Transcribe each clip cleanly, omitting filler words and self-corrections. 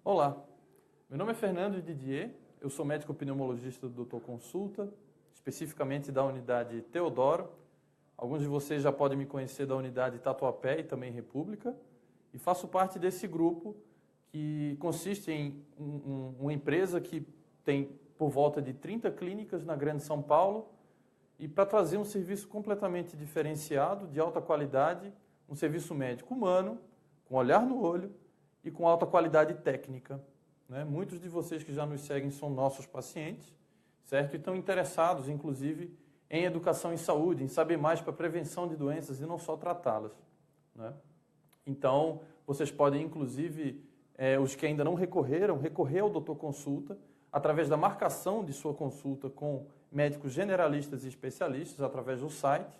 Olá, meu nome é Fernando Didier, eu sou médico pneumologista do Dr. Consulta, especificamente da unidade Teodoro. Alguns de vocês já podem me conhecer da unidade Tatuapé e também República, e faço parte desse grupo que consiste em uma empresa que tem por volta de 30 clínicas na Grande São Paulo, e para trazer um serviço completamente diferenciado, de alta qualidade, um serviço médico humano, com olhar no olho e com alta qualidade técnica. Né? Muitos de vocês que já nos seguem são nossos pacientes, certo? E estão interessados, inclusive, em educação em saúde, em saber mais para a prevenção de doenças e não só tratá-las. Né? Então, vocês podem, inclusive, os que ainda não recorreram, recorrer ao Dr. Consulta, através da marcação de sua consulta com médicos generalistas e especialistas, através do site,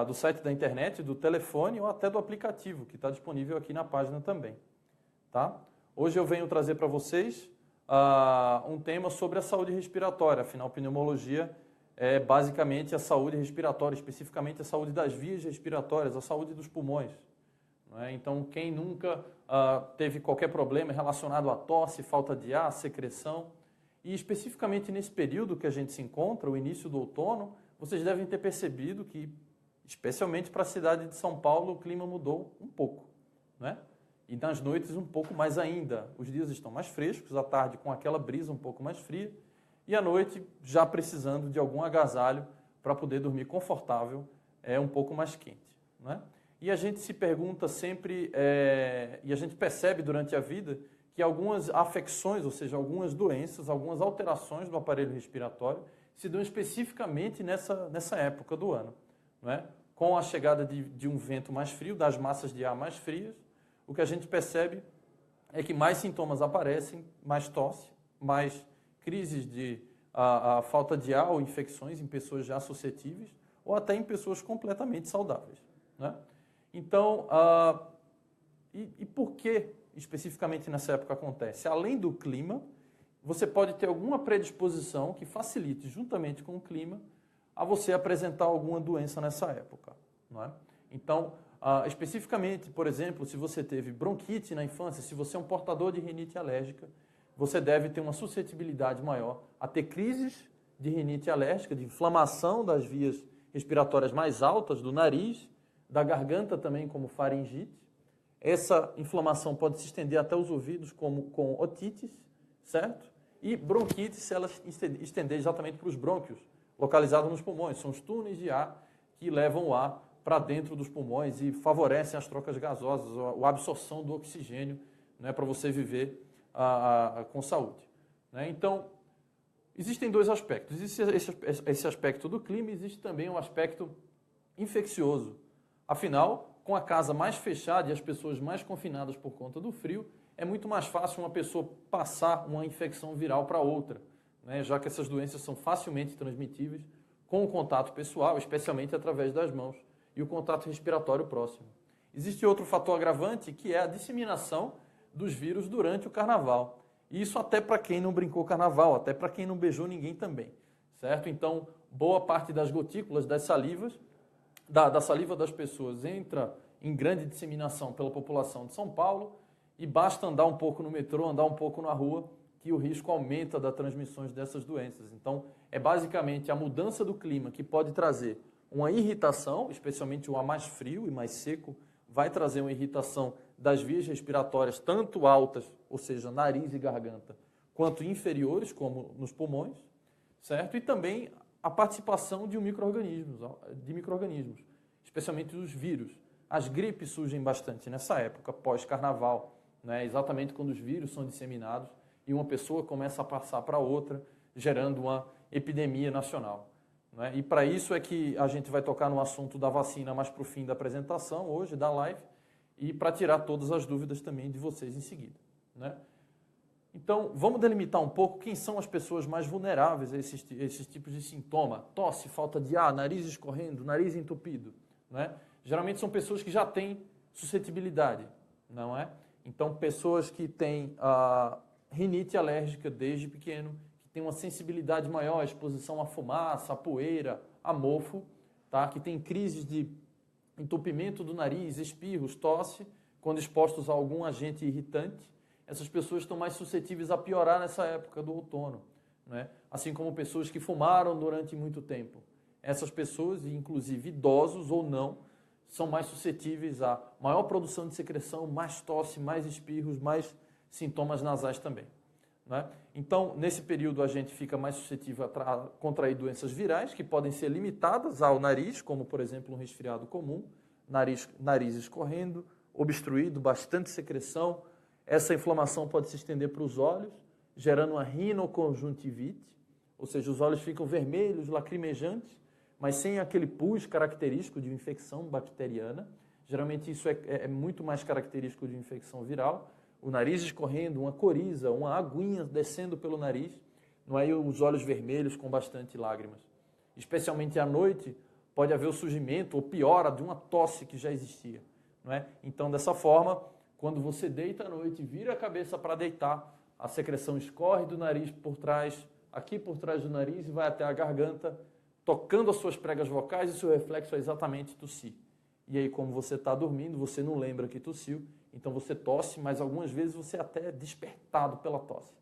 do site da internet, do telefone ou até do aplicativo, que está disponível aqui na página também. Tá? Hoje eu venho trazer para vocês um tema sobre a saúde respiratória. Afinal, pneumologia é basicamente a saúde respiratória, especificamente a saúde das vias respiratórias, a saúde dos pulmões. Não é? Então, quem nunca teve qualquer problema relacionado à tosse, falta de ar, secreção, e especificamente nesse período que a gente se encontra, o início do outono, vocês devem ter percebido que, especialmente para a cidade de São Paulo, o clima mudou um pouco, né? E nas noites um pouco mais ainda. Os dias estão mais frescos, à tarde com aquela brisa um pouco mais fria, e à noite já precisando de algum agasalho para poder dormir confortável, um pouco mais quente, né? E a gente se pergunta sempre, e a gente percebe durante a vida, que algumas afecções, ou seja, algumas doenças, algumas alterações do aparelho respiratório se dão especificamente nessa época do ano. Não é? Com a chegada de um vento mais frio, das massas de ar mais frias, o que a gente percebe é que mais sintomas aparecem, mais tosse, mais crises de falta de ar ou infecções em pessoas já suscetíveis ou até em pessoas completamente saudáveis. Né? Então, e por que especificamente nessa época acontece? Além do clima, você pode ter alguma predisposição que facilite, juntamente com o clima, a você apresentar alguma doença nessa época. Não é? Então, especificamente, por exemplo, se você teve bronquite na infância, se você é um portador de rinite alérgica, você deve ter uma suscetibilidade maior a ter crises de rinite alérgica, de inflamação das vias respiratórias mais altas, do nariz, da garganta também, como faringite. Essa inflamação pode se estender até os ouvidos, como com otites, certo? E bronquite, se ela estender exatamente para os brônquios, localizados nos pulmões. São os túneis de ar que levam o ar para dentro dos pulmões e favorecem as trocas gasosas, a absorção do oxigênio, né, para você viver com saúde. Né? Então, existem dois aspectos. Existe esse aspecto do clima, existe também um aspecto infeccioso. Afinal, com a casa mais fechada e as pessoas mais confinadas por conta do frio, é muito mais fácil uma pessoa passar uma infecção viral para outra, né? Já que essas doenças são facilmente transmitíveis com o contato pessoal, especialmente através das mãos, e o contato respiratório próximo. Existe outro fator agravante, que é a disseminação dos vírus durante o carnaval. E isso até para quem não brincou carnaval, até para quem não beijou ninguém também, certo? Então, boa parte das gotículas, das salivas, da saliva das pessoas entra em grande disseminação pela população de São Paulo e basta andar um pouco no metrô, andar um pouco na rua, que o risco aumenta das transmissões dessas doenças. Então, é basicamente a mudança do clima que pode trazer uma irritação, especialmente o ar mais frio e mais seco, vai trazer uma irritação das vias respiratórias, tanto altas, ou seja, nariz e garganta, quanto inferiores, como nos pulmões, certo? E também a participação de micro-organismos, especialmente os vírus. As gripes surgem bastante nessa época, pós-carnaval, né? Exatamente quando os vírus são disseminados e uma pessoa começa a passar para outra, gerando uma epidemia nacional. Né? E para isso é que a gente vai tocar no assunto da vacina mais para o fim da apresentação, hoje, da live, e para tirar todas as dúvidas também de vocês em seguida. Né? Então, vamos delimitar um pouco quem são as pessoas mais vulneráveis a esses tipos de sintoma. Tosse, falta de ar, nariz escorrendo, nariz entupido. Né? Geralmente são pessoas que já têm suscetibilidade, não é? Então, pessoas que têm rinite alérgica desde pequeno, que têm uma sensibilidade maior à exposição à fumaça, à poeira, a mofo, tá? Que têm crises de entupimento do nariz, espirros, tosse, quando expostos a algum agente irritante. essas pessoas estão mais suscetíveis a piorar nessa época do outono, né? Assim como pessoas que fumaram durante muito tempo. Essas pessoas, inclusive idosos ou não, são mais suscetíveis a maior produção de secreção, mais tosse, mais espirros, mais sintomas nasais também, né? Então, nesse período, a gente fica mais suscetível a contrair doenças virais, que podem ser limitadas ao nariz, como, por exemplo, um resfriado comum, nariz escorrendo, obstruído, bastante secreção. Essa inflamação pode se estender para os olhos, gerando uma rinoconjuntivite, ou seja, os olhos ficam vermelhos, lacrimejantes, mas sem aquele pus característico de infecção bacteriana. Geralmente isso é muito mais característico de infecção viral. O nariz escorrendo, uma coriza, uma aguinha descendo pelo nariz, não é? E os olhos vermelhos com bastante lágrimas. Especialmente à noite, pode haver o surgimento ou piora de uma tosse que já existia, não é? Então, dessa forma, quando você deita à noite, vira a cabeça para deitar, a secreção escorre do nariz por trás, aqui por trás do nariz e vai até a garganta, tocando as suas pregas vocais e seu reflexo é exatamente tossir. E aí, como você está dormindo, você não lembra que tossiu, então você tosse, mas algumas vezes você até é despertado pela tosse,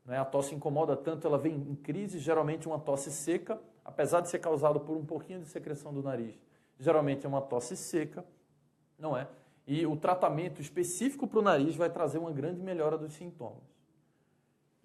não é? A tosse incomoda tanto, ela vem em crise, geralmente uma tosse seca, apesar de ser causado por um pouquinho de secreção do nariz. Geralmente é uma tosse seca, não é? E o tratamento específico para o nariz vai trazer uma grande melhora dos sintomas.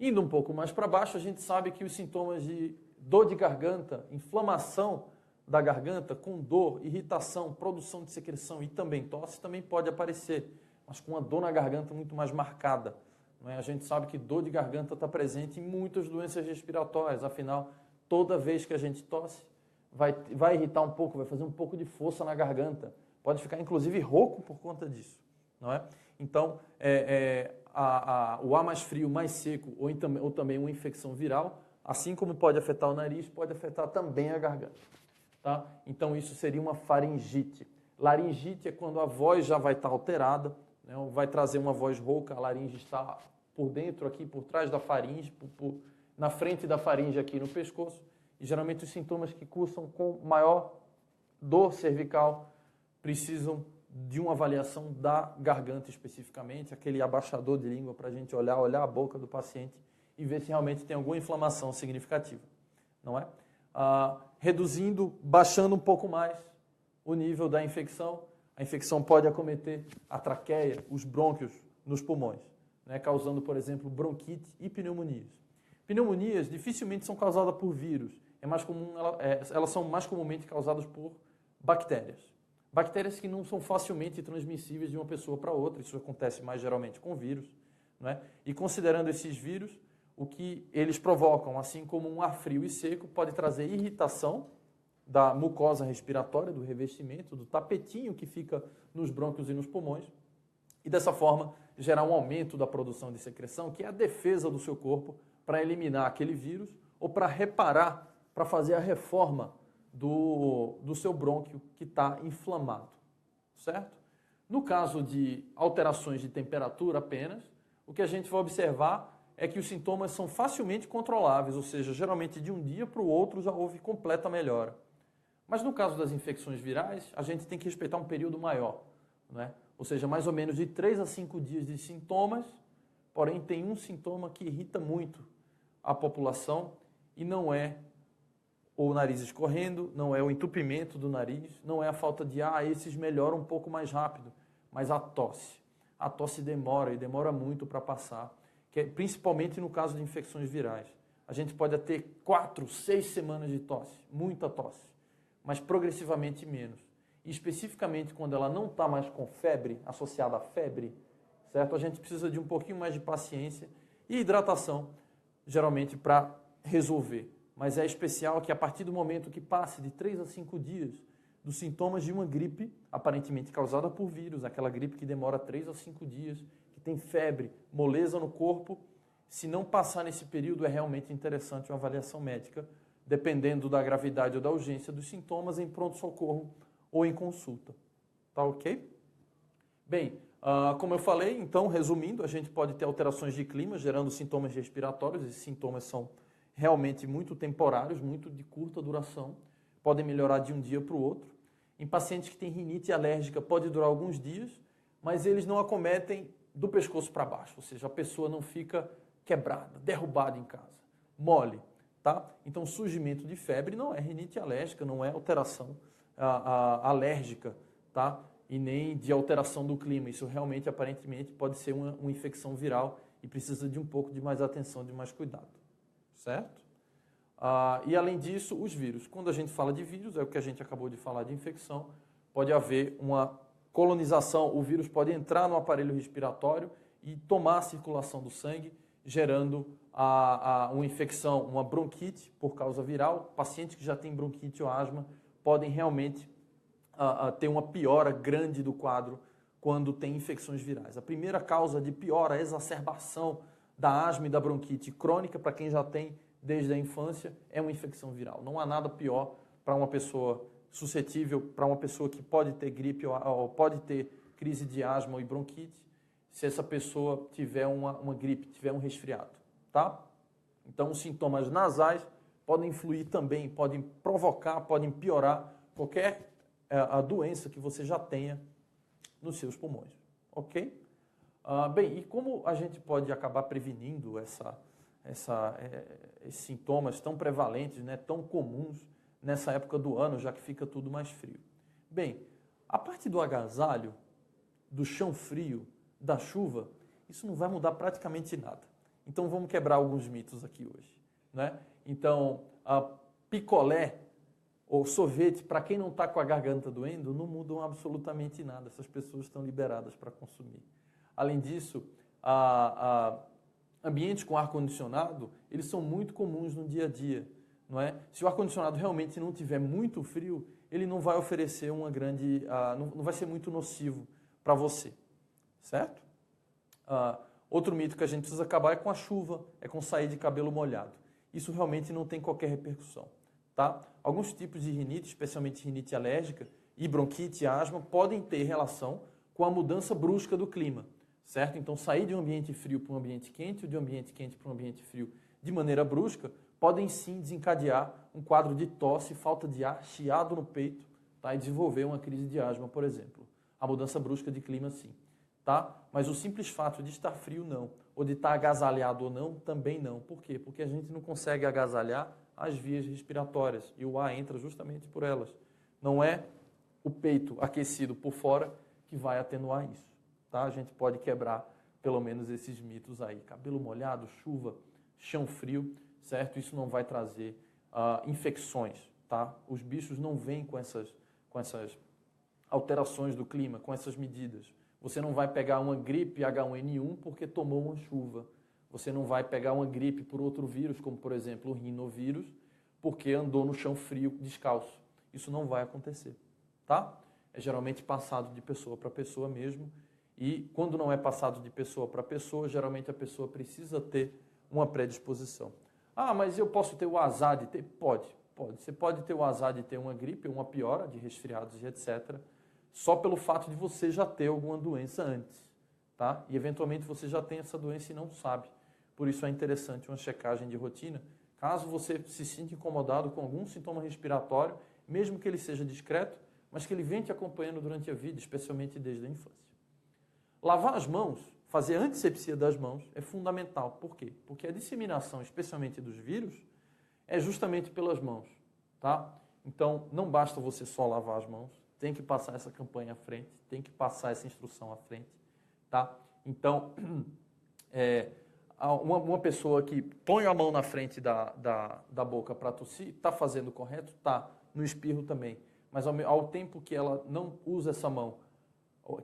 Indo um pouco mais para baixo, a gente sabe que os sintomas de dor de garganta, inflamação da garganta, com dor, irritação, produção de secreção e também tosse, também pode aparecer, mas com uma dor na garganta muito mais marcada, não é? A gente sabe que dor de garganta está presente em muitas doenças respiratórias, afinal, toda vez que a gente tosse, vai irritar um pouco, vai fazer um pouco de força na garganta, pode ficar inclusive rouco por conta disso, não é? Então, o ar mais frio, mais seco, ou também uma infecção viral, assim como pode afetar o nariz, pode afetar também a garganta, tá? Então, isso seria uma faringite. Laringite é quando a voz já vai estar alterada, né? Vai trazer uma voz rouca, a laringe está por dentro aqui, por trás da faringe, na frente da faringe aqui no pescoço, e geralmente os sintomas que cursam com maior dor cervical precisam de uma avaliação da garganta especificamente, aquele abaixador de língua para a gente olhar a boca do paciente e ver se realmente tem alguma inflamação significativa, não é? Baixando um pouco mais o nível da infecção, a infecção pode acometer a traqueia, os brônquios nos pulmões, né, causando, por exemplo, bronquite e pneumonias. Pneumonias dificilmente são causadas por vírus, elas são mais comumente causadas por bactérias. Bactérias que não são facilmente transmissíveis de uma pessoa para outra, isso acontece mais geralmente com vírus, não é? E considerando esses vírus, o que eles provocam, assim como um ar frio e seco, pode trazer irritação da mucosa respiratória, do revestimento, do tapetinho que fica nos brônquios e nos pulmões, e dessa forma gerar um aumento da produção de secreção, que é a defesa do seu corpo para eliminar aquele vírus ou para reparar, para fazer a reforma do seu brônquio que está inflamado, certo? No caso de alterações de temperatura apenas, o que a gente vai observar é que os sintomas são facilmente controláveis, ou seja, geralmente de um dia para o outro já houve completa melhora. Mas no caso das infecções virais, a gente tem que respeitar um período maior, né? Ou seja, mais ou menos de 3 a 5 dias de sintomas, porém tem um sintoma que irrita muito a população e não é o nariz escorrendo, não é o entupimento do nariz, não é a falta de ar, esses melhoram um pouco mais rápido, mas a tosse. A tosse demora e demora muito para passar, principalmente no caso de infecções virais. A gente pode ter 4, 6 semanas de tosse, muita tosse, mas progressivamente menos. E especificamente quando ela não está mais com febre, associada à febre, certo? A gente precisa de um pouquinho mais de paciência e hidratação, geralmente, para resolver. Mas é especial que a partir do momento que passe de 3 a 5 dias dos sintomas de uma gripe, aparentemente causada por vírus, aquela gripe que demora 3 a 5 dias, que tem febre, moleza no corpo, se não passar nesse período é realmente interessante uma avaliação médica, dependendo da gravidade ou da urgência dos sintomas em pronto-socorro ou em consulta. Tá ok? Bem, como eu falei, então, resumindo, a gente pode ter alterações de clima gerando sintomas respiratórios, esses sintomas são realmente muito temporários, muito de curta duração, podem melhorar de um dia para o outro. Em pacientes que têm rinite alérgica pode durar alguns dias, mas eles não acometem do pescoço para baixo, ou seja, a pessoa não fica quebrada, derrubada em casa, mole, tá? Então, surgimento de febre não é rinite alérgica, não é alteração alérgica, tá? E nem de alteração do clima. Isso realmente, aparentemente, pode ser uma infecção viral e precisa de um pouco de mais atenção, de mais cuidado, certo? E além disso, os vírus. Quando a gente fala de vírus, é o que a gente acabou de falar de infecção, pode haver uma colonização, o vírus pode entrar no aparelho respiratório e tomar a circulação do sangue, gerando uma infecção, uma bronquite por causa viral. Pacientes que já têm bronquite ou asma podem realmente ter uma piora grande do quadro quando tem infecções virais. A primeira causa de piora, exacerbação da asma e da bronquite crônica, para quem já tem desde a infância, é uma infecção viral. Não há nada pior para uma pessoa suscetível, para uma pessoa que pode ter gripe ou pode ter crise de asma ou bronquite, se essa pessoa tiver uma gripe, tiver um resfriado, tá? Então, os sintomas nasais podem influir também, podem provocar, podem piorar qualquer a doença que você já tenha nos seus pulmões, ok? Bem, e como a gente pode acabar prevenindo esses sintomas tão prevalentes, né, tão comuns nessa época do ano, já que fica tudo mais frio? Bem, a parte do agasalho, do chão frio, da chuva, isso não vai mudar praticamente nada. Então vamos quebrar alguns mitos aqui hoje, né? Então, picolé ou sorvete, para quem não está com a garganta doendo, não mudam absolutamente nada. Essas pessoas estão liberadas para consumir. Além disso, ambientes com ar-condicionado, eles são muito comuns no dia a dia, não é? Se o ar-condicionado realmente não tiver muito frio, ele não vai oferecer uma grande, não vai ser muito nocivo para você, certo? Outro mito que a gente precisa acabar é com a chuva, é com sair de cabelo molhado. Isso realmente não tem qualquer repercussão, tá? Alguns tipos de rinite, especialmente rinite alérgica e bronquite e asma, podem ter relação com a mudança brusca do clima, certo? Então, sair de um ambiente frio para um ambiente quente ou de um ambiente quente para um ambiente frio de maneira brusca podem sim desencadear um quadro de tosse, falta de ar, chiado no peito, tá? E desenvolver uma crise de asma, por exemplo. A mudança brusca de clima, sim, tá? Mas o simples fato de estar frio, não. Ou de estar agasalhado ou não, também não. Por quê? Porque a gente não consegue agasalhar as vias respiratórias e o ar entra justamente por elas. Não é o peito aquecido por fora que vai atenuar isso, tá? A gente pode quebrar pelo menos esses mitos aí. Cabelo molhado, chuva, chão frio, certo? Isso não vai trazer infecções, tá? Os bichos não vêm com essas alterações do clima, com essas medidas. Você não vai pegar uma gripe H1N1 porque tomou uma chuva. Você não vai pegar uma gripe por outro vírus, como por exemplo o rinovírus, porque andou no chão frio descalço. Isso não vai acontecer, tá? É geralmente passado de pessoa para pessoa mesmo. E quando não é passado de pessoa para pessoa, geralmente a pessoa precisa ter uma predisposição. Mas eu posso ter o azar de ter? Pode. Você pode ter o azar de ter uma gripe, uma piora de resfriados e etc., só pelo fato de você já ter alguma doença antes, tá? E eventualmente você já tem essa doença e não sabe. Por isso é interessante uma checagem de rotina. Caso você se sinta incomodado com algum sintoma respiratório, mesmo que ele seja discreto, mas que ele venha te acompanhando durante a vida, especialmente desde a infância. Lavar as mãos, fazer antisepsia das mãos é fundamental. Por quê? Porque a disseminação, especialmente dos vírus, é justamente pelas mãos, tá? Então, não basta você só lavar as mãos, tem que passar essa campanha à frente, tem que passar essa instrução à frente, tá? Então, uma pessoa que põe a mão na frente da boca para tossir, está fazendo o correto? Está. No espirro também. Mas ao tempo que ela não usa essa mão,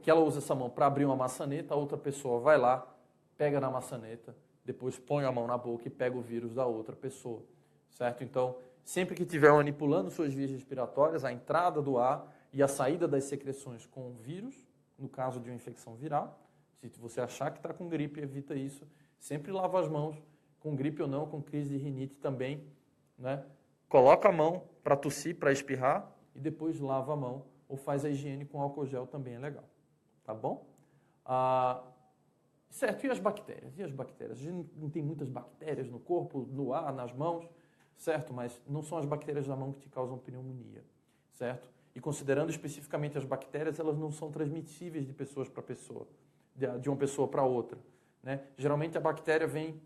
que ela usa essa mão para abrir uma maçaneta, a outra pessoa vai lá, pega na maçaneta, depois põe a mão na boca e pega o vírus da outra pessoa, certo? Então, sempre que estiver manipulando suas vias respiratórias, a entrada do ar e a saída das secreções com o vírus, no caso de uma infecção viral, se você achar que está com gripe, evita isso. Sempre lava as mãos, com gripe ou não, com crise de rinite também, né? Coloca a mão para tossir, para espirrar, e depois lava a mão, ou faz a higiene com álcool gel, também é legal, tá bom? Certo, e as bactérias? A gente não tem muitas bactérias no corpo, no ar, nas mãos, certo? Mas não são as bactérias da mão que te causam pneumonia, certo? E considerando especificamente as bactérias, elas não são transmissíveis de pessoas para pessoa, de uma pessoa para outra, né? Geralmente a bactéria vem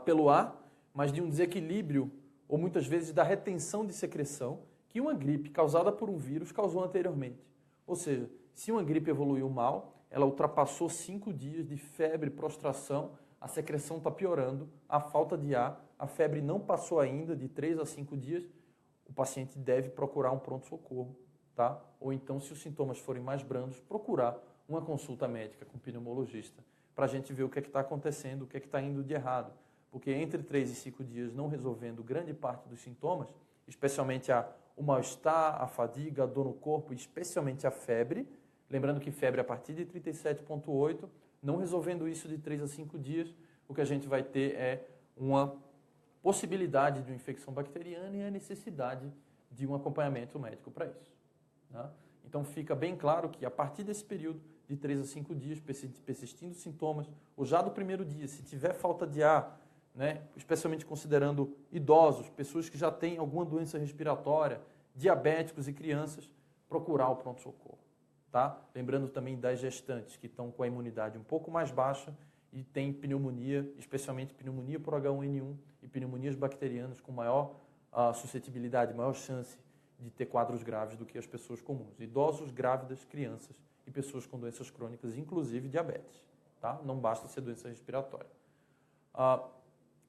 pelo ar, mas de um desequilíbrio ou muitas vezes da retenção de secreção que uma gripe causada por um vírus causou anteriormente. Ou seja, se uma gripe evoluiu mal, ela ultrapassou 5 dias de febre, prostração, a secreção está piorando, a falta de ar, a febre não passou ainda de 3 a 5 dias, o paciente deve procurar um pronto-socorro, tá? Ou então, se os sintomas forem mais brandos, procurar uma consulta médica com o pneumologista para a gente ver o que é que está acontecendo, o que é que está indo de errado. Porque entre 3 e 5 dias não resolvendo grande parte dos sintomas, especialmente o mal-estar, a fadiga, a dor no corpo, especialmente a febre, lembrando que febre a partir de 37,8, não resolvendo isso de 3 a 5 dias, o que a gente vai ter é uma possibilidade de uma infecção bacteriana e a necessidade de um acompanhamento médico para isso, né? Então fica bem claro que a partir desse período de 3 a 5 dias, persistindo sintomas, ou já do primeiro dia, se tiver falta de ar, né, especialmente considerando idosos, pessoas que já têm alguma doença respiratória, diabéticos e crianças, procurar o pronto-socorro, tá? Lembrando também das gestantes que estão com a imunidade um pouco mais baixa e têm pneumonia, especialmente pneumonia por H1N1 e pneumonias bacterianas com maior suscetibilidade, maior chance de ter quadros graves do que as pessoas comuns. Idosos, grávidas, crianças e pessoas com doenças crônicas, inclusive diabetes, tá? Não basta ser doença respiratória.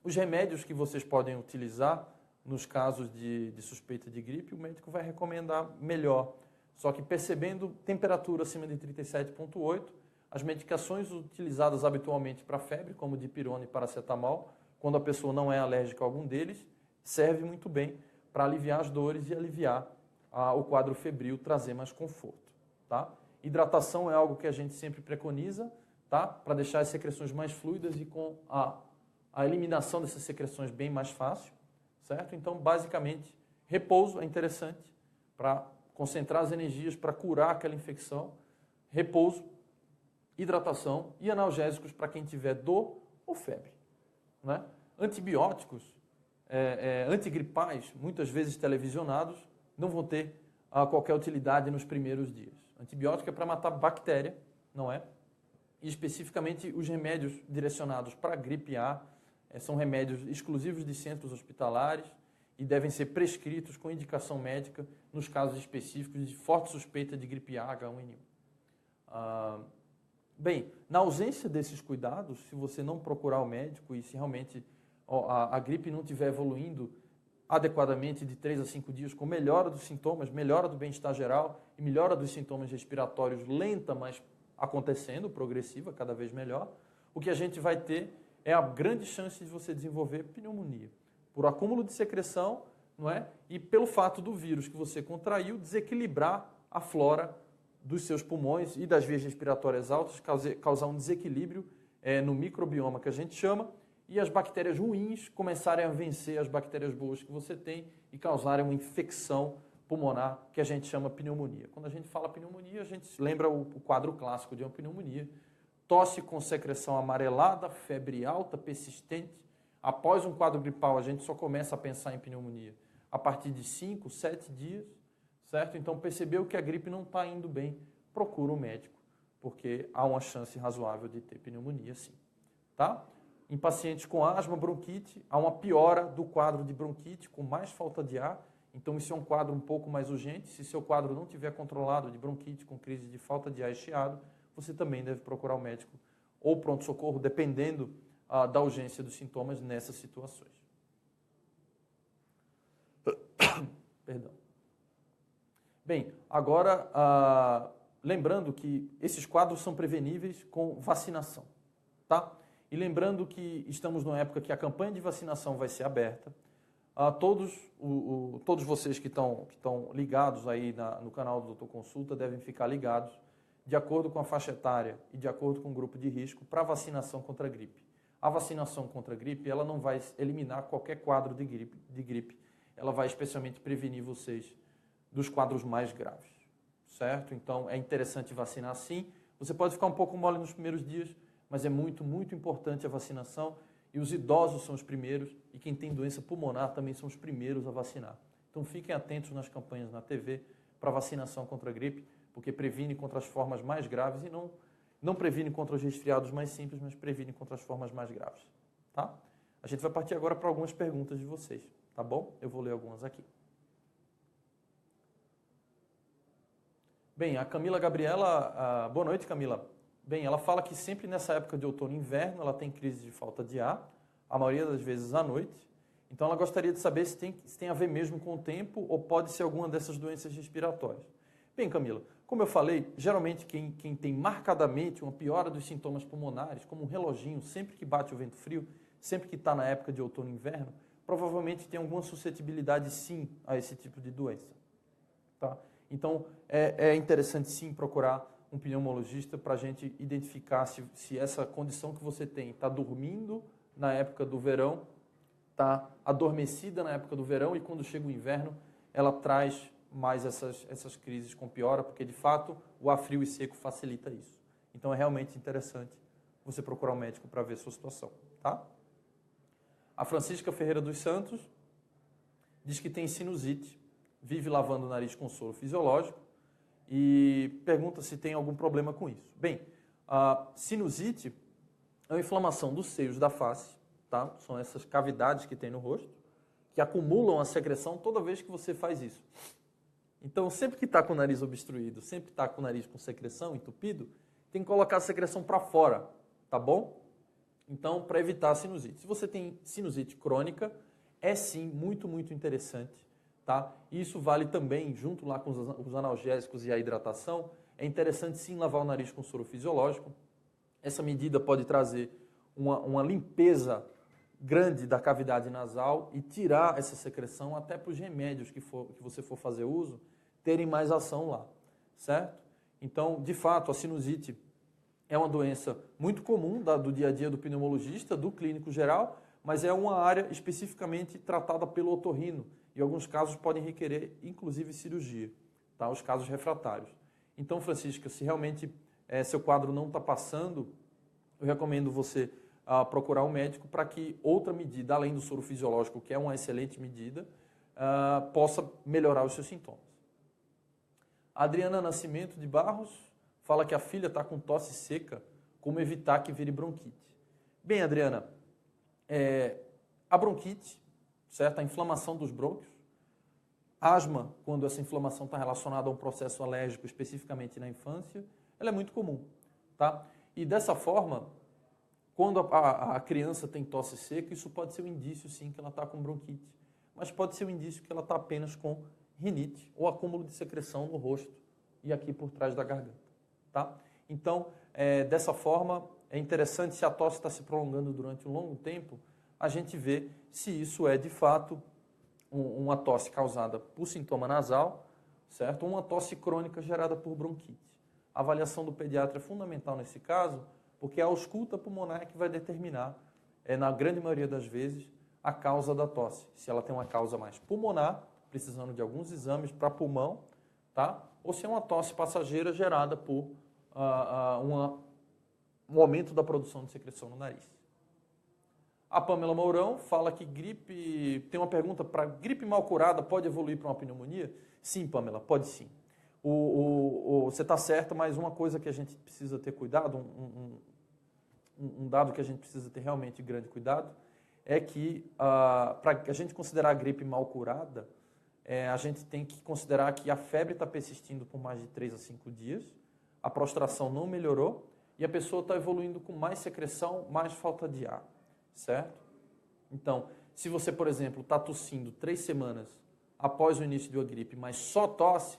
Os remédios que vocês podem utilizar nos casos de suspeita de gripe, o médico vai recomendar melhor. Só que percebendo temperatura acima de 37,8, as medicações utilizadas habitualmente para febre, como dipirona e paracetamol, quando a pessoa não é alérgica a algum deles, serve muito bem para aliviar as dores e aliviar o quadro febril, trazer mais conforto, tá? Hidratação é algo que a gente sempre preconiza, tá? Para deixar as secreções mais fluidas e com a eliminação dessas secreções bem mais fácil, certo? Então, basicamente, repouso é interessante para concentrar as energias para curar aquela infecção, repouso, hidratação e analgésicos para quem tiver dor ou febre, né? Antibióticos, antigripais, muitas vezes televisionados, não vão ter qualquer utilidade nos primeiros dias. Antibiótico é para matar bactéria, não é? E especificamente os remédios direcionados para a gripe A são remédios exclusivos de centros hospitalares e devem ser prescritos com indicação médica nos casos específicos de forte suspeita de gripe A, H1N1. Bem, na ausência desses cuidados, se você não procurar o médico e se realmente a gripe não estiver evoluindo adequadamente de 3 a 5 dias, com melhora dos sintomas, melhora do bem-estar geral e melhora dos sintomas respiratórios lenta, mas acontecendo, progressiva, cada vez melhor, o que a gente vai ter é a grande chance de você desenvolver pneumonia, por acúmulo de secreção, não é? E pelo fato do vírus que você contraiu desequilibrar a flora dos seus pulmões e das vias respiratórias altas, causar um desequilíbrio no microbioma que a gente chama, e as bactérias ruins começarem a vencer as bactérias boas que você tem e causarem uma infecção pulmonar que a gente chama pneumonia. Quando a gente fala pneumonia, a gente lembra o quadro clássico de uma pneumonia. Tosse com secreção amarelada, febre alta, persistente. Após um quadro gripal, a gente só começa a pensar em pneumonia a partir de 5, 7 dias, certo? Então, percebeu que a gripe não está indo bem, procura um médico, porque há uma chance razoável de ter pneumonia, sim, tá? Em pacientes com asma, bronquite, há uma piora do quadro de bronquite, com mais falta de ar. Então, isso é um quadro um pouco mais urgente. Se seu quadro não estiver controlado de bronquite com crise de falta de ar e chiado, você também deve procurar o médico ou pronto-socorro, dependendo da urgência dos sintomas nessas situações. Perdão. Bem, agora, lembrando que esses quadros são preveníveis com vacinação, tá? E lembrando que estamos numa época que a campanha de vacinação vai ser aberta. Todos vocês que estão ligados aí no canal do Dr. Consulta devem ficar ligados de acordo com a faixa etária e de acordo com o grupo de risco para vacinação contra a gripe. A vacinação contra a gripe, ela não vai eliminar qualquer quadro de gripe. Ela vai especialmente prevenir vocês dos quadros mais graves, certo? Então, é interessante vacinar sim. Você pode ficar um pouco mole nos primeiros dias, mas é muito, muito importante a vacinação. E os idosos são os primeiros, e quem tem doença pulmonar também são os primeiros a vacinar. Então fiquem atentos nas campanhas na TV para vacinação contra a gripe, porque previne contra as formas mais graves e não previne contra os resfriados mais simples, mas previne contra as formas mais graves. Tá? A gente vai partir agora para algumas perguntas de vocês, tá bom? Eu vou ler algumas aqui. Bem, a Camila Gabriela, boa noite, Camila. Bem, ela fala que sempre nessa época de outono e inverno ela tem crise de falta de ar, a maioria das vezes à noite. Então ela gostaria de saber se tem a ver mesmo com o tempo ou pode ser alguma dessas doenças respiratórias. Bem, Camila, como eu falei, geralmente quem tem marcadamente uma piora dos sintomas pulmonares, como um reloginho, sempre que bate o vento frio, sempre que está na época de outono e inverno, provavelmente tem alguma suscetibilidade sim a esse tipo de doença. Tá? Então é interessante sim procurar um pneumologista para a gente identificar se essa condição que você tem está dormindo na época do verão, está adormecida na época do verão e quando chega o inverno ela traz mais essas crises com piora, porque de fato o ar frio e seco facilita isso. Então é realmente interessante você procurar um médico para ver a sua situação. Tá? A Francisca Ferreira dos Santos diz que tem sinusite, vive lavando o nariz com soro fisiológico e pergunta se tem algum problema com isso. Bem, a sinusite é uma inflamação dos seios da face, tá? São essas cavidades que tem no rosto, que acumulam a secreção toda vez que você faz isso. Então, sempre que está com o nariz obstruído, sempre que está com o nariz com secreção, entupido, tem que colocar a secreção para fora, tá bom? Então, para evitar a sinusite. Se você tem sinusite crônica, é sim muito, muito interessante, tá? E isso vale também, junto lá com os analgésicos e a hidratação, é interessante sim lavar o nariz com soro fisiológico. Essa medida pode trazer uma limpeza grande da cavidade nasal e tirar essa secreção até para os remédios que você for fazer uso terem mais ação lá, certo? Então, de fato, a sinusite é uma doença muito comum do dia a dia do pneumologista, do clínico geral, mas é uma área especificamente tratada pelo otorrino e em alguns casos podem requerer, inclusive, cirurgia, tá? Os casos refratários. Então, Francisca, se realmente seu quadro não está passando, eu recomendo você procurar um médico para que outra medida, além do soro fisiológico, que é uma excelente medida, possa melhorar os seus sintomas. A Adriana Nascimento de Barros fala que a filha está com tosse seca, como evitar que vire bronquite. Bem, Adriana, a bronquite, certo? A inflamação dos brônquios, asma, quando essa inflamação está relacionada a um processo alérgico, especificamente na infância, ela é muito comum, tá? E dessa forma, quando a criança tem tosse seca, isso pode ser um indício, sim, que ela está com bronquite. Mas pode ser um indício que ela está apenas com rinite ou acúmulo de secreção no rosto e aqui por trás da garganta. Tá? Então, dessa forma, é interessante, se a tosse está se prolongando durante um longo tempo, a gente vê se isso é, de fato, uma tosse causada por sintoma nasal, certo? Ou uma tosse crônica gerada por bronquite. A avaliação do pediatra é fundamental nesse caso, porque a ausculta pulmonar é que vai determinar, na grande maioria das vezes, a causa da tosse. Se ela tem uma causa mais pulmonar, precisando de alguns exames para pulmão, tá? Ou se é uma tosse passageira gerada por um aumento da produção de secreção no nariz. A Pamela Mourão fala que gripe... Tem uma pergunta para gripe mal curada pode evoluir para uma pneumonia? Sim, Pamela, pode sim. Você está certo, mas uma coisa que a gente precisa ter cuidado, um dado que a gente precisa ter realmente grande cuidado, é que para a gente considerar a gripe mal curada, a gente tem que considerar que a febre está persistindo por mais de 3 a 5 dias, a prostração não melhorou e a pessoa está evoluindo com mais secreção, mais falta de ar, certo? Então, se você, por exemplo, está tossindo 3 semanas após o início de uma gripe, mas só tosse,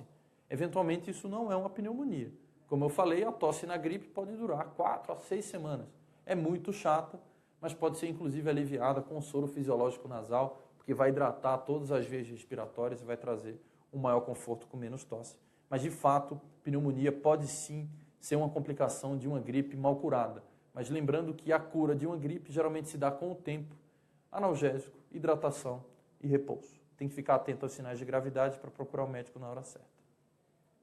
eventualmente isso não é uma pneumonia. Como eu falei, a tosse na gripe pode durar 4 a 6 semanas. É muito chata, mas pode ser inclusive aliviada com soro fisiológico nasal, porque vai hidratar todas as veias respiratórias e vai trazer um maior conforto com menos tosse. Mas, de fato, pneumonia pode sim ser uma complicação de uma gripe mal curada. Mas lembrando que a cura de uma gripe geralmente se dá com o tempo, analgésico, hidratação e repouso. Tem que ficar atento aos sinais de gravidade para procurar o médico na hora certa.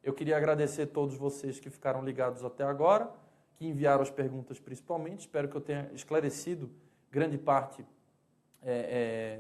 Eu queria agradecer a todos vocês que ficaram ligados até agora, que enviaram as perguntas principalmente. Espero que eu tenha esclarecido grande parte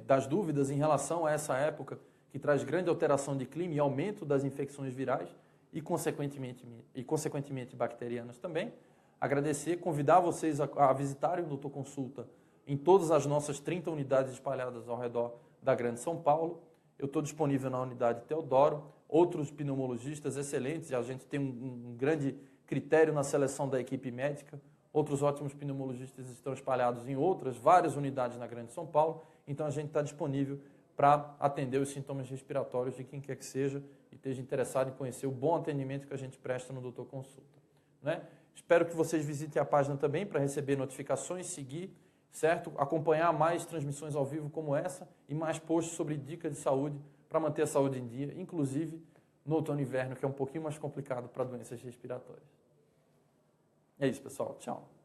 das dúvidas em relação a essa época que traz grande alteração de clima e aumento das infecções virais e, consequentemente bacterianas também. agradecer, convidar vocês a visitarem o Doutor Consulta em todas as nossas 30 unidades espalhadas ao redor da Grande São Paulo. Eu estou disponível na unidade Teodoro, outros pneumologistas excelentes, a gente tem um grande critério na seleção da equipe médica, outros ótimos pneumologistas estão espalhados em várias unidades na Grande São Paulo, então a gente está disponível para atender os sintomas respiratórios de quem quer que seja e esteja interessado em conhecer o bom atendimento que a gente presta no Doutor Consulta. Né? Espero que vocês visitem a página também para receber notificações, seguir, certo? Acompanhar mais transmissões ao vivo como essa e mais posts sobre dicas de saúde para manter a saúde em dia, inclusive no outono e inverno, que é um pouquinho mais complicado para doenças respiratórias. É isso, pessoal. Tchau.